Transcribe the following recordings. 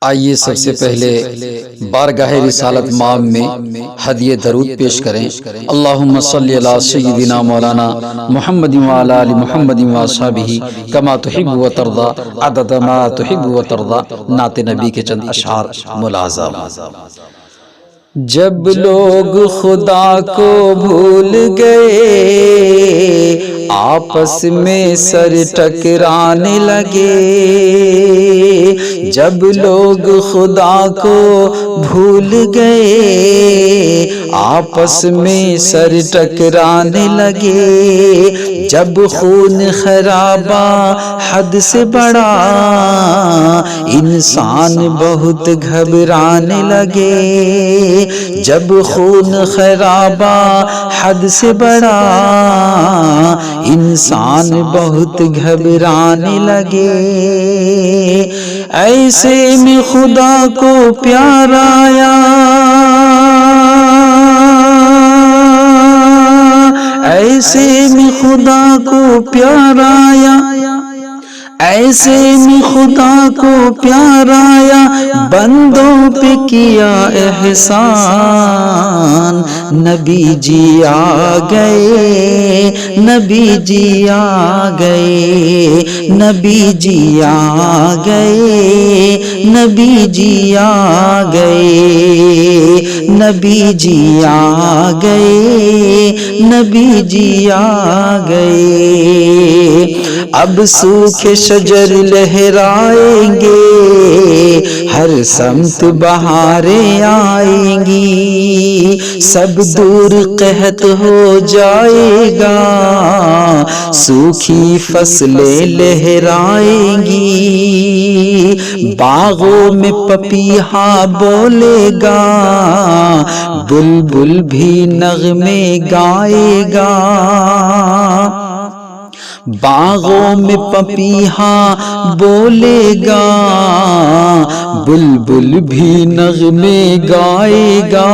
آئیے سب سے پہلے بارگاہ رسالت مآب میں ہدیہ درود پیش کریں۔ اللہم صلی علی سیدنا مولانا محمد وعلی آل محمد وصحبہ کما تحب و ترضی عدد ما تحب و ترضی۔ نعت نبی کے چند اشعار ملاحظہ۔ جب لوگ خدا کو بھول گئے آپس میں سر ٹکرانے لگے، جب لوگ خدا کو بھول گئے آپس میں سر ٹکرانے لگے، جب خون خرابہ حد سے بڑھا انسان بہت گھبرانے لگے، جب خون خرابہ حد سے بڑھا انسان بہت گھبرانے لگے، ایسے میں خدا کو پیار آیا، ایسے میں خدا کو پیار آیا، ایسے میں خدا کو پیار آیا، بندوں پہ کیا احسان، نبی جی آ گئے، نبی جی آ گئے، نبی جی آ گئے، نبی جی آ گئے، نبی جی آ گئے، نبی جی آ گئے، اب سوکھے شجر لہرائیں گے، ہر سمت بہاریں آئیں گی، سب دور قحط ہو جائے گا، سوکھی فصلیں لہرائیں گی، باغوں میں پپیہا بولے گا، بلبل بھی نغمے گائے گا، باغوں میں پپیہا بولے گا، بلبل بھی نغمے گائے گا،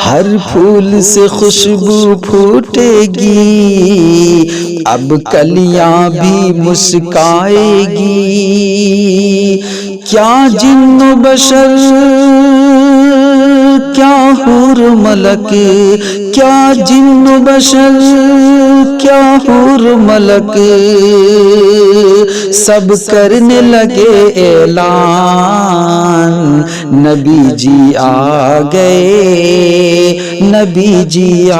ہر پھول سے خوشبو پھوٹے گی، اب کلیاں بھی مسکائے گی، کیا جن و بشر کیا حور ملک، کیا جن و بشر کیا حور ملک، سب کرنے لگے اعلان، نبی جی آ گئے، نبی جی آ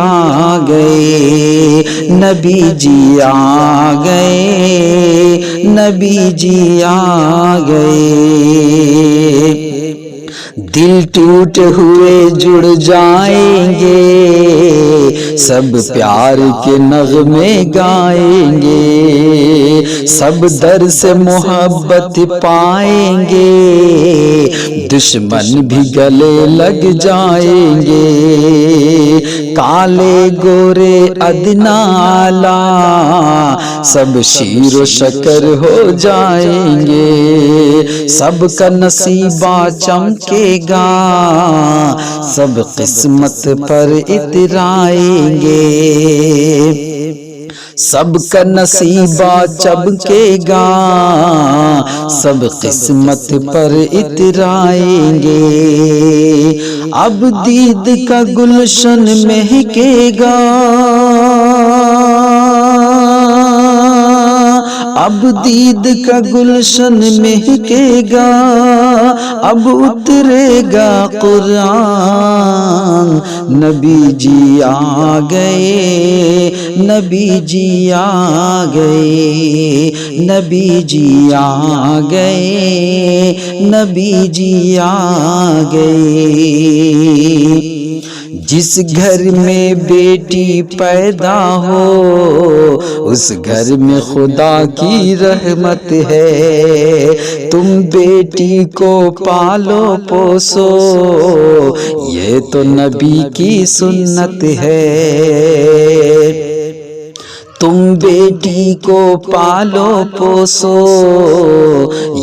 گئے، نبی جی آ گئے، نبی جی آ گئے، دل ٹوٹے ہوئے جڑ جائیں گے، سب پیار کے نغمے گائیں گے، سب در سے محبت پائیں گے، دشمن بھی گلے لگ جائیں گے، کالے گورے ادنا اعلیٰ سب شیر و شکر ہو جائیں گے، سب کا نصیبہ چمکے گا، سب قسمت پر اترائیں گے، سب کا نصیبہ چمکے گا، سب قسمت پر اترائیں گے، اب دید کا گلشن مہکے گا، اب دید کا گلشن مہکے گا، اب اترے گا قرآن، نبی جی آ گئے، نبی جی آ گئے، نبی جی آ گئے، نبی جی آ گئے، جس گھر میں بیٹی پیدا ہو اس گھر میں خدا کی رحمت ہے، تم بیٹی کو پالو پوسو یہ تو نبی کی سنت ہے، تم بیٹی کو پالو پوسو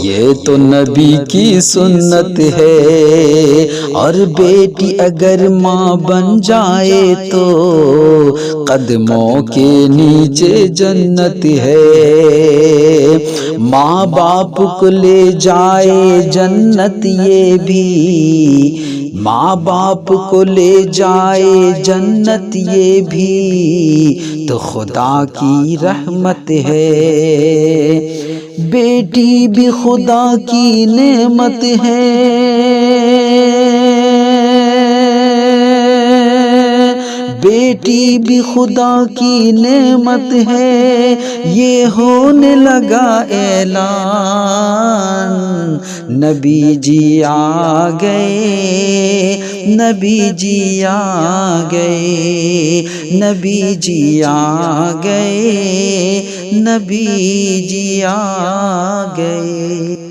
یہ تو نبی کی سنت ہے، اور بیٹی اگر ماں بن جائے تو قدموں کے نیچے جنت ہے، ماں باپ کو لے جائے جنت یہ بھی، ماں باپ کو لے جائے جنت یہ بھی تو خدا کی رحمت ہے، بیٹی بھی خدا کی نعمت ہے، بیٹی بھی خدا کی نعمت ہے، یہ ہونے لگا اعلان، نبی جی آ گئے، نبی جی آ گئے، نبی جی آ گئے، نبی جی آ گئے۔